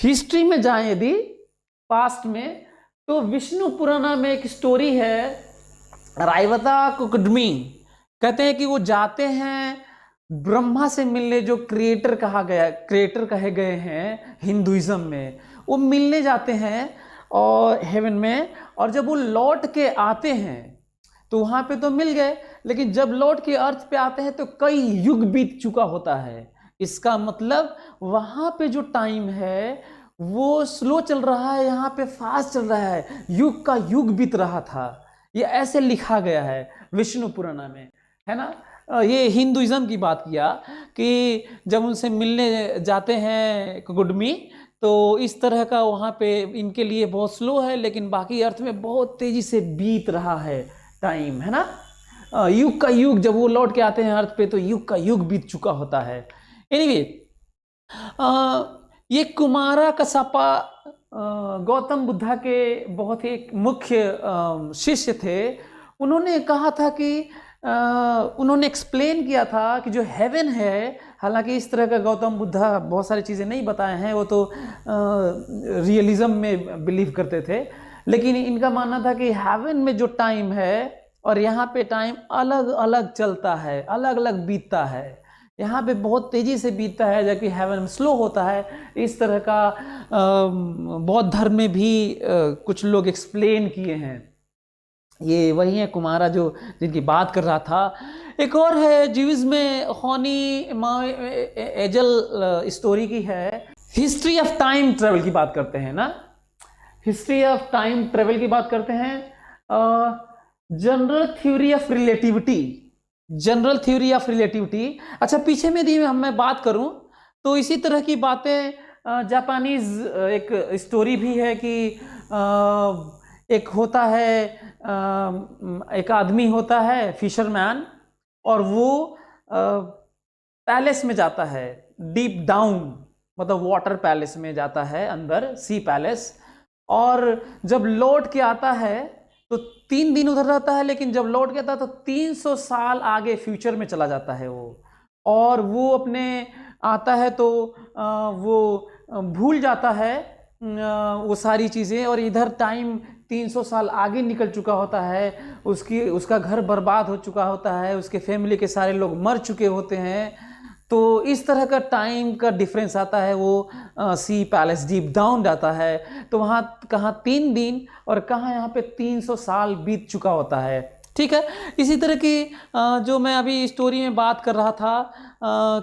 History में जाएं यदि पास्ट में, तो विष्णु पुराण में एक स्टोरी है, रायवता कुकडमी। कहते हैं कि वो जाते हैं ब्रह्मा से मिलने, जो क्रिएटर कहे गए हैं हिंदुइज्म में, वो मिलने जाते हैं और हेवन में। और जब वो लौट के आते हैं तो वहां पे तो मिल गए, लेकिन जब लौट के अर्थ पे आते हैं तो कई युग बीत चुका होता है। इसका मतलब वहां पे जो टाइम है वो स्लो चल रहा है, यहाँ पे फास्ट चल रहा है, युग का युग बीत रहा था। ये ऐसे लिखा गया है विष्णु पुराण में, है ना। ये हिंदुइज्म की बात किया कि जब उनसे मिलने जाते हैं कुकुडमी, तो इस तरह का वहाँ पे इनके लिए बहुत स्लो है, लेकिन बाकी अर्थ में बहुत तेजी से बीत रहा है टाइम, है ना। युग का युग, जब वो लौट के आते हैं अर्थ पे तो युग का युग बीत चुका होता है। एनीवे, ये कुमारा कसापा गौतम बुद्धा के बहुत ही मुख्य शिष्य थे। उन्होंने कहा था कि उन्होंने एक्सप्लेन किया था कि जो हेवन है, हालांकि इस तरह का गौतम बुद्धा बहुत सारी चीज़ें नहीं बताए हैं, वो तो रियलिज्म में बिलीव करते थे, लेकिन इनका मानना था कि हेवन में जो टाइम है और यहाँ पे टाइम अलग अलग चलता है, अलग अलग बीतता है। यहाँ पे बहुत तेज़ी से बीतता है जबकि हेवन में स्लो होता है। इस तरह का बौद्ध धर्म में भी कुछ लोग एक्सप्लेन किए हैं। ये वही है कुमारा जो जिनकी बात कर रहा था। एक और है जीविस में हॉनी एजल स्टोरी की है। हिस्ट्री ऑफ टाइम ट्रेवल की बात करते हैं ना, हिस्ट्री ऑफ टाइम ट्रेवल की बात करते हैं। General theory of relativity, general theory of relativity. अच्छा, पीछे में यदि मैं बात करूं तो इसी तरह की बातें जापानीज एक स्टोरी भी है कि एक होता है, एक आदमी होता है फिशरमैन, और वो पैलेस में जाता है, डीप डाउन, मतलब वाटर पैलेस में जाता है अंदर, सी पैलेस। और जब लौट के आता है तो 3 दिन उधर रहता है, लेकिन जब लौट के आता है तो 300 साल आगे फ्यूचर में चला जाता है वो। और वो अपने आता है तो वो भूल जाता है वो सारी चीज़ें, और इधर टाइम 300 साल आगे निकल चुका होता है। उसका घर बर्बाद हो चुका होता है, उसके फैमिली के सारे लोग मर चुके होते हैं। तो इस तरह का टाइम का डिफरेंस आता है। वो सी पैलेस डीप डाउन जाता है तो वहाँ कहाँ 3 दिन और कहाँ यहाँ पे 300 साल बीत चुका होता है। ठीक है, इसी तरह की जो मैं अभी स्टोरी में बात कर रहा था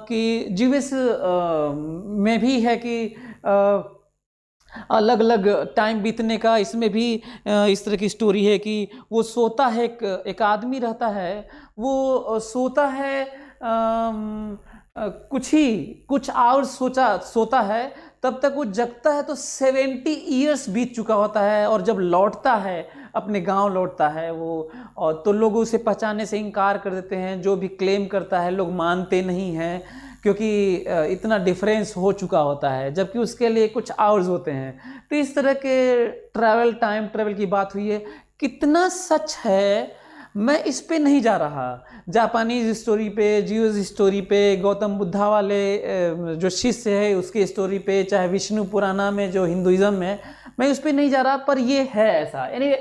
कि जीविस में भी है कि अलग अलग टाइम बीतने का, इसमें भी इस तरह की स्टोरी है कि वो सोता है, एक आदमी रहता है, वो सोता है कुछ आवर्स सोता है, तब तक वो जगता है तो 70 ईयर्स बीत चुका होता है। और जब लौटता है, अपने गांव लौटता है वो, और तो लोग उसे पहचानने से इनकार कर देते हैं। जो भी क्लेम करता है लोग मानते नहीं हैं, क्योंकि इतना डिफरेंस हो चुका होता है, जबकि उसके लिए कुछ आवर्स होते हैं। तो इस तरह के टाइम ट्रेवल की बात हुई है। कितना सच है मैं इस पे नहीं जा रहा, जापानीज स्टोरी पे, जीविस स्टोरी पे, गौतम बुद्धा वाले जो शिष्य है उसकी स्टोरी पे, चाहे विष्णु पुराना में जो हिंदुइज्म में, मैं उस पे नहीं जा रहा, पर ये है ऐसा। यानी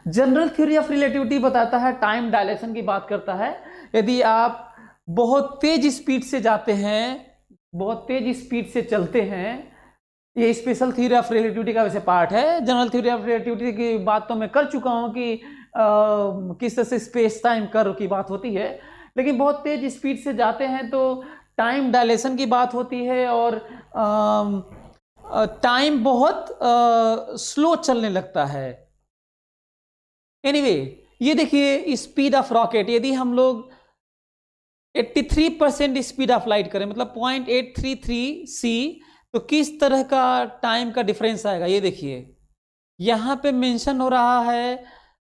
जनरल थ्योरी ऑफ रिलेटिविटी बताता है, टाइम डायलेशन की बात करता है। यदि आप बहुत तेज स्पीड से जाते हैं, बहुत तेज स्पीड से चलते हैं, ये स्पेशल थ्योरी ऑफ रिलेटिविटी का वैसे पार्ट है। जनरल थ्योरी ऑफ रिलेटिविटी की बात तो मैं कर चुका हूं कि किस तरह से स्पेस टाइम कर्व की बात होती है, लेकिन बहुत तेज स्पीड से जाते हैं तो टाइम डायलेशन की बात होती है, और टाइम बहुत स्लो चलने लगता है। एनीवे, ये देखिए स्पीड ऑफ रॉकेट, यदि हम लोग 83% स्पीड ऑफ लाइट करें, मतलब 0.833 सी, तो किस तरह का टाइम का डिफरेंस आएगा। ये देखिए यहाँ पे मेंशन हो रहा है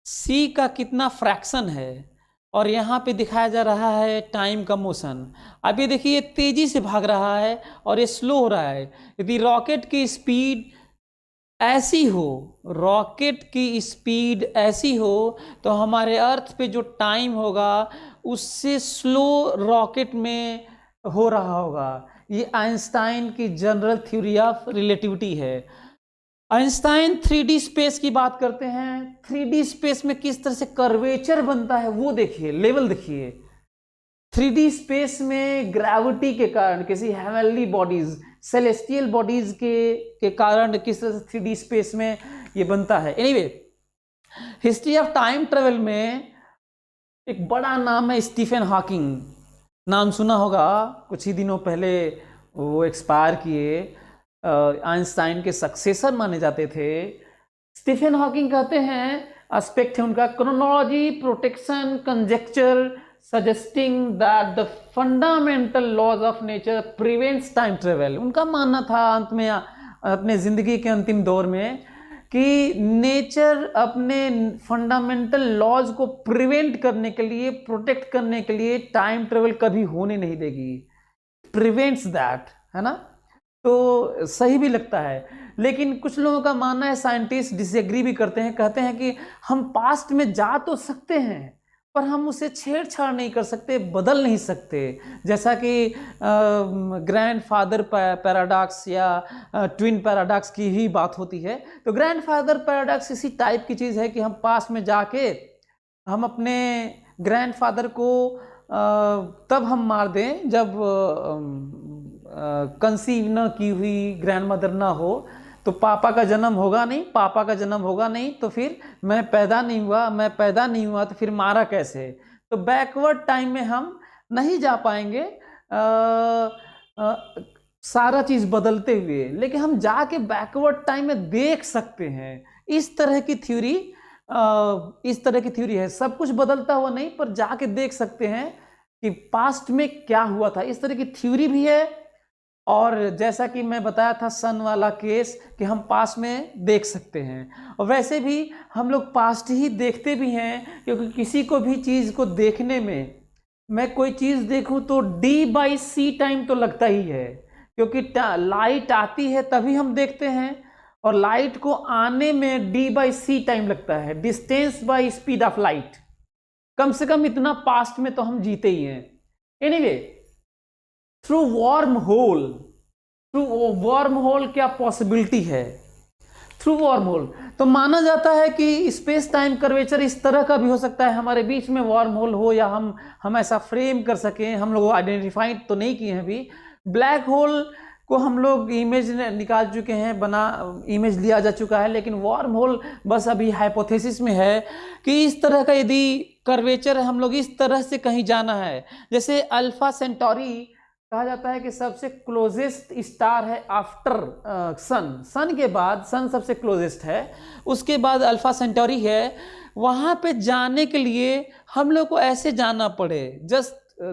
सी का कितना फ्रैक्शन है, और यहाँ पे दिखाया जा रहा है टाइम का मोशन। अब ये देखिए ये तेजी से भाग रहा है और ये स्लो हो रहा है। यदि रॉकेट की स्पीड ऐसी हो, रॉकेट की स्पीड ऐसी हो, तो हमारे अर्थ पे जो टाइम होगा उससे स्लो रॉकेट में हो रहा होगा। ये आइंस्टाइन की जनरल थ्योरी ऑफ रिलेटिविटी है। आइंस्टाइन 3D स्पेस की बात करते हैं। 3D स्पेस में किस तरह से कर्वेचर बनता है वो देखिए, लेवल देखिए। 3D स्पेस में ग्रेविटी के कारण किसी हेवनली बॉडीज, सेलेस्टियल बॉडीज के कारण किस तरह से 3D स्पेस में ये बनता है। Anyway, history of time travel में एक बड़ा नाम है स्टीफन हॉकिंग। नाम सुना होगा, कुछ ही दिनों पहले वो एक्सपायर किए, आइंस्टाइन के सक्सेसर माने जाते थे। स्टीफन हॉकिंग कहते हैं, एस्पेक्ट है उनका, chronology protection conjecture suggesting that the fundamental laws of nature prevents time travel. उनका मानना था अंत में, अपने जिंदगी के अंतिम दौर में, कि नेचर अपने फंडामेंटल लॉज को प्रिवेंट करने के लिए, प्रोटेक्ट करने के लिए टाइम ट्रेवल कभी होने नहीं देगी। प्रिवेंट्स दैट, है ना, तो सही भी लगता है। लेकिन कुछ लोगों का मानना है, साइंटिस्ट डिसएग्री भी करते हैं, कहते हैं कि हम पास्ट में जा तो सकते हैं पर हम उसे छेड़छाड़ नहीं कर सकते, बदल नहीं सकते। जैसा कि ग्रैंडफादर पैराडॉक्स या ट्विन पैराडॉक्स की ही बात होती है। तो ग्रैंडफादर पैराडॉक्स इसी टाइप की चीज़ है कि हम पास में जाके हम अपने ग्रैंडफादर को तब हम मार दें जब कंसीव न की हुई ग्रैंडमदर ना हो, तो पापा का जन्म होगा नहीं, पापा का जन्म होगा नहीं, तो फिर मैं पैदा नहीं हुआ तो फिर मारा कैसे। तो बैकवर्ड टाइम में हम नहीं जा पाएंगे सारा चीज़ बदलते हुए, लेकिन हम जाके बैकवर्ड टाइम में देख सकते हैं। इस तरह की थ्योरी है। सब कुछ बदलता हुआ नहीं, पर जाके देख सकते हैं कि पास्ट में क्या हुआ था। इस तरह की थ्योरी भी है। और जैसा कि मैं बताया था सन वाला केस, कि हम पास्ट में देख सकते हैं। और वैसे भी हम लोग पास्ट ही देखते भी हैं, क्योंकि किसी को भी चीज़ को देखने में, मैं कोई चीज़ देखूं तो D/C टाइम तो लगता ही है, क्योंकि लाइट आती है तभी हम देखते हैं, और लाइट को आने में D/C टाइम लगता है, distance by speed of light. कम से कम इतना पास्ट में तो हम जीते ही हैं। एनीवे, थ्रू वर्म होल क्या पॉसिबिलिटी है? थ्रू वर्म होल तो माना जाता है कि स्पेस टाइम कर्वेचर इस तरह का भी हो सकता है, हमारे बीच में वर्म होल हो, या हम ऐसा फ्रेम कर सकें। हम लोग आइडेंटिफाइड तो नहीं किए हैं अभी। ब्लैक होल को हम लोग इमेज निकाल चुके हैं, इमेज लिया जा चुका है, लेकिन वर्म होल बस अभी हाइपोथेसिस में है कि इस तरह का यदि कर्वेचर हम लोग इस तरह से कहीं जाना है। जैसे अल्फा सेंटोरी कहा जाता है कि सबसे क्लोजेस्ट स्टार है आफ्टर सन के बाद सन सबसे क्लोजेस्ट है, उसके बाद अल्फा सेंटोरी है। वहाँ पे जाने के लिए हम लोग को ऐसे जाना पड़े, जस्ट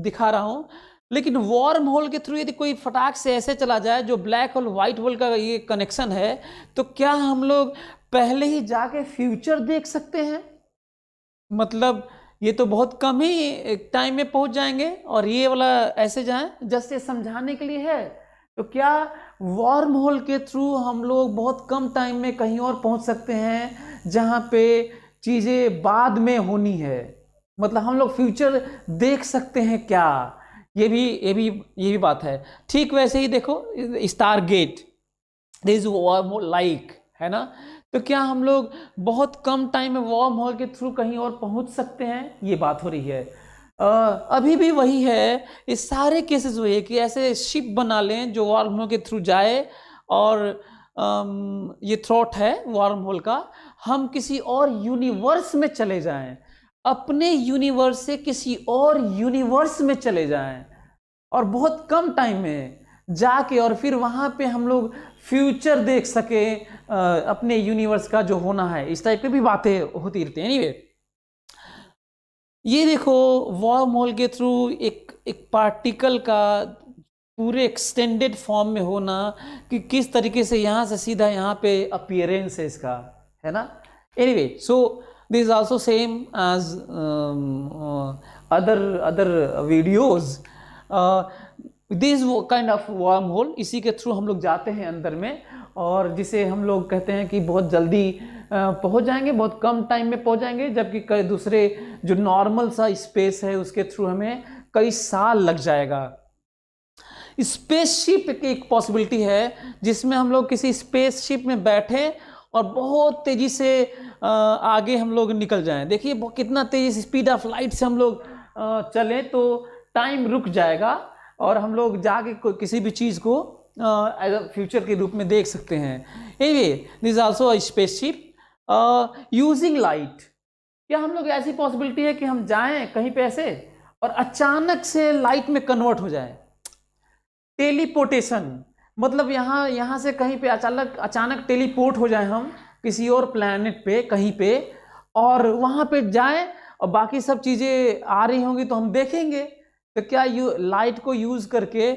दिखा रहा हूँ। लेकिन वॉर्म होल के थ्रू यदि कोई फटाक से ऐसे चला जाए, जो ब्लैक होल वाइट होल का ये कनेक्शन है, तो क्या हम लोग पहले ही जाके फ्यूचर देख सकते हैं? मतलब ये तो बहुत कम ही टाइम में पहुंच जाएंगे, और ये वाला ऐसे जाएं, जस्ट ये समझाने के लिए है। तो क्या वॉर्म होल के थ्रू हम लोग बहुत कम टाइम में कहीं और पहुंच सकते हैं जहां पे चीज़ें बाद में होनी है? मतलब हम लोग फ्यूचर देख सकते हैं क्या? ये भी बात है। ठीक वैसे ही देखो star gate, this is worm hole like, है ना। तो क्या हम लोग बहुत कम टाइम में वॉर्म होल के थ्रू कहीं और पहुंच सकते हैं? ये बात हो रही है। अभी भी वही है, इस सारे केसेस वही है कि ऐसे शिप बना लें जो वॉर्म होल के थ्रू जाए, और ये थ्रॉट है वॉर्म होल का, हम किसी और यूनिवर्स में चले जाएं, अपने यूनिवर्स से किसी और यूनिवर्स में चले जाएं, और बहुत कम टाइम में जाके, और फिर वहाँ पे हम लोग फ्यूचर देख सके अपने यूनिवर्स का जो होना है। इस टाइप की भी बातें होती रहती हैं। एनीवे, ये देखो वॉर्म होल के थ्रू एक पार्टिकल का पूरे एक्सटेंडेड फॉर्म में होना, कि किस तरीके से यहाँ से सीधा यहाँ पे अपीयरेंस है इसका, है ना। Anyway, so this is also same as other videos. This kind of worm hole, इसी के थ्रू हम लोग जाते हैं अंदर में, और जिसे हम लोग कहते हैं कि बहुत जल्दी पहुंच जाएंगे, बहुत कम टाइम में पहुंच जाएंगे, जबकि कई दूसरे जो नॉर्मल सा स्पेस है उसके थ्रू हमें कई साल लग जाएगा। स्पेसशिप की एक पॉसिबिलिटी है जिसमें हम लोग किसी स्पेसशिप में बैठे और बहुत तेज़ी से आगे हम लोग निकल जाएं। देखिए कितना तेज़ी से स्पीड ऑफ लाइट से हम लोग चलें तो टाइम रुक जाएगा और हम लोग जाके किसी भी चीज़ को एज अ फ्यूचर के रूप में देख सकते हैं। Anyway this also a spaceship using light. क्या हम लोग ऐसी पॉसिबिलिटी है कि हम जाएं कहीं पे ऐसे और अचानक से लाइट में कन्वर्ट हो जाए। टेलीपोर्टेशन मतलब यहाँ से कहीं पे अचानक टेलीपोर्ट हो जाए हम किसी और प्लैनेट पे कहीं पे और वहाँ पे जाएं और बाकी सब चीज़ें आ रही होंगी तो हम देखेंगे। तो क्या लाइट को यूज़ करके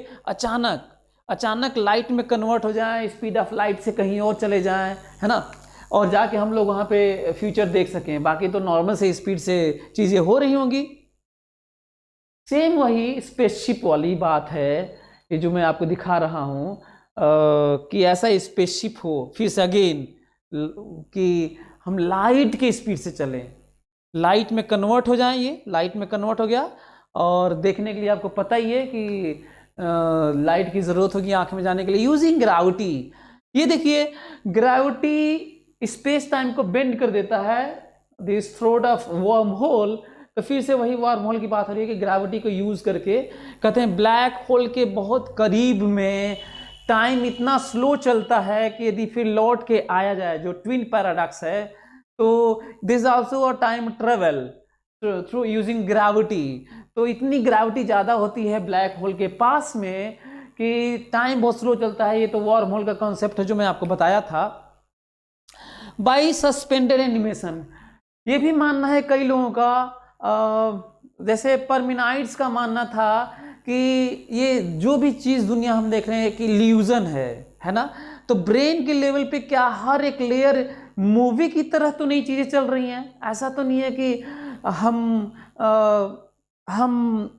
अचानक लाइट में कन्वर्ट हो जाए, स्पीड ऑफ लाइट से कहीं और चले जाएं, है ना, और जाके हम लोग वहाँ पे फ्यूचर देख सकें। बाकी तो नॉर्मल से स्पीड से चीज़ें हो रही होंगी। सेम वही स्पेसशिप वाली बात है ये जो मैं आपको दिखा रहा हूँ कि ऐसा स्पेसशिप हो फिर से अगेन कि हम लाइट के स्पीड से चलें, लाइट में कन्वर्ट हो जाएं। ये लाइट में कन्वर्ट हो गया और देखने के लिए आपको पता ही है कि लाइट की ज़रूरत होगी आँख में जाने के लिए यूजिंग ग्रेविटी। ये देखिए ग्रेविटी स्पेस टाइम को बेंड कर देता है, this throat of worm whole. तो फिर से वही वर्म होल की बात हो रही है कि ग्रेविटी को यूज़ करके कहते हैं ब्लैक होल के बहुत करीब में टाइम इतना स्लो चलता है कि यदि फिर लौट के आया जाए, जो ट्विन पैराडॉक्स है, तो this also a time travel through using gravity. तो इतनी ग्रेविटी ज़्यादा होती है ब्लैक होल के पास में कि टाइम बहुत स्लो चलता है। ये तो वर्म होल का कॉन्सेप्ट है जो मैं आपको बताया था। बाई सस्पेंडेड एनिमेशन, ये भी मानना है कई लोगों का, जैसे परमिनाइट्स का मानना था कि ये जो भी चीज़ दुनिया हम देख रहे हैं कि इल्यूजन है ना। तो ब्रेन के लेवल पे क्या हर एक लेयर मूवी की तरह तो नहीं चीज़ें चल रही हैं? ऐसा तो नहीं है कि हम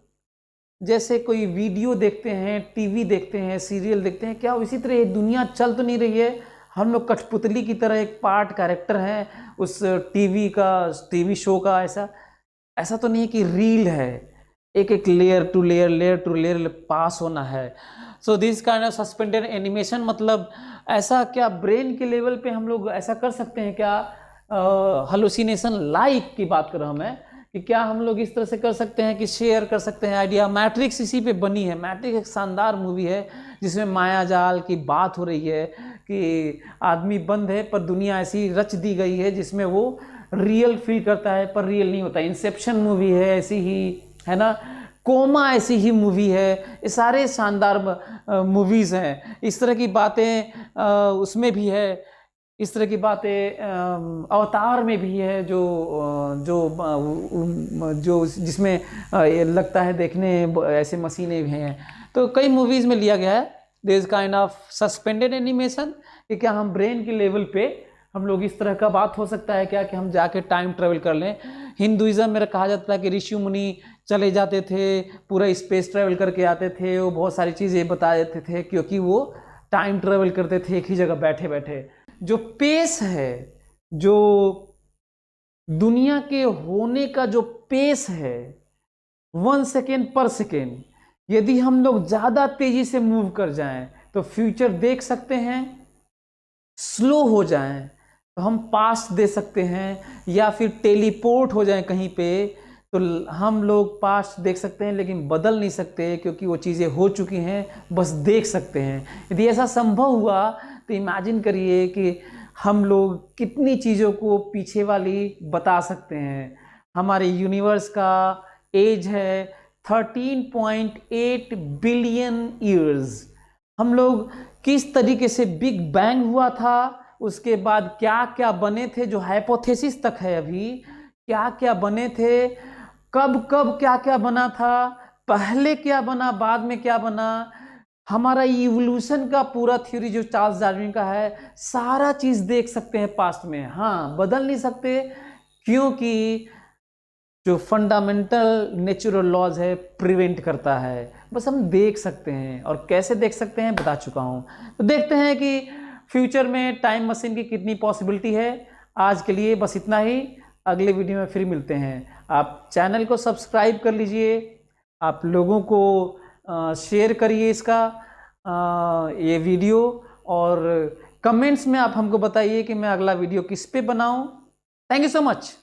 जैसे कोई वीडियो देखते हैं, टीवी देखते हैं, सीरियल देखते हैं, क्या इसी तरह ये दुनिया चल तो नहीं रही है? हम लोग कठपुतली की तरह एक पार्ट कैरेक्टर हैं उस टीवी शो का। ऐसा तो नहीं है कि रील है, एक एक लेयर टू लेयर पास होना है। So this kind of suspended animation मतलब ऐसा क्या ब्रेन के लेवल पे हम लोग ऐसा कर सकते हैं क्या? हलुसिनेशन लाइक की बात कर रहा हूँ मैं कि क्या हम लोग इस तरह से कर सकते हैं कि शेयर कर सकते हैं आइडिया। मैट्रिक्स इसी पे बनी है। मैट्रिक्स एक शानदार मूवी है जिसमें मायाजाल की बात हो रही है कि आदमी बंद है पर दुनिया ऐसी रच दी गई है जिसमें वो रियल फील करता है पर रियल नहीं होता। इंसेप्शन मूवी है ऐसी ही, है ना। कोमा ऐसी ही मूवी है। ये सारे शानदार मूवीज़ हैं। इस तरह की बातें उसमें भी है, इस तरह की बातें अवतार में भी है जो जिसमें लगता है देखने ऐसे मशीनें भी हैं। तो कई मूवीज़ में लिया गया है there is kind of suspended animation कि क्या हम ब्रेन के लेवल पे हम लोग इस तरह का बात हो सकता है क्या कि हम जाके टाइम ट्रेवल कर लें। हिंदुइज्म में कहा जाता है कि ऋषि मुनि चले जाते थे, पूरा स्पेस ट्रेवल करके आते थे, वो बहुत सारी चीज़ें बता देते थे क्योंकि वो टाइम ट्रेवल करते थे एक ही जगह बैठे बैठे। जो पेस है, जो दुनिया के होने का जो पेस है 1 सेकेंड पर सेकेंड, यदि हम लोग ज़्यादा तेज़ी से मूव कर जाएं तो फ्यूचर देख सकते हैं। स्लो हो जाएं तो हम पास्ट दे सकते हैं, या फिर टेलीपोर्ट हो जाएं कहीं पे तो हम लोग पास्ट देख सकते हैं लेकिन बदल नहीं सकते क्योंकि वो चीज़ें हो चुकी हैं, बस देख सकते हैं। यदि ऐसा संभव हुआ तो इमेजिन करिए कि हम लोग कितनी चीज़ों को पीछे वाली बता सकते हैं। हमारे यूनिवर्स का एज है 13.8 बिलियन ईयर्स। हम लोग किस तरीके से बिग बैंग हुआ था, उसके बाद क्या क्या बने थे, जो हाइपोथेसिस तक है अभी, क्या क्या बने थे, कब कब क्या क्या बना था, पहले क्या बना बाद में क्या बना, हमारा इवोल्यूशन का पूरा थ्योरी जो चार्ल्स डार्विन का है, सारा चीज़ देख सकते हैं पास्ट में। हाँ, बदल नहीं सकते क्योंकि जो फंडामेंटल नेचुरल लॉज है प्रिवेंट करता है, बस हम देख सकते हैं। और कैसे देख सकते हैं बता चुका हूँ। तो देखते हैं कि फ्यूचर में टाइम मशीन की कितनी पॉसिबिलिटी है। आज के लिए बस इतना ही, अगले वीडियो में फिर मिलते हैं। आप चैनल को सब्सक्राइब कर लीजिए, आप लोगों को शेयर करिए इसका ये वीडियो, और कमेंट्स में आप हमको बताइए कि मैं अगला वीडियो किस पे बनाऊं। Thank you so much.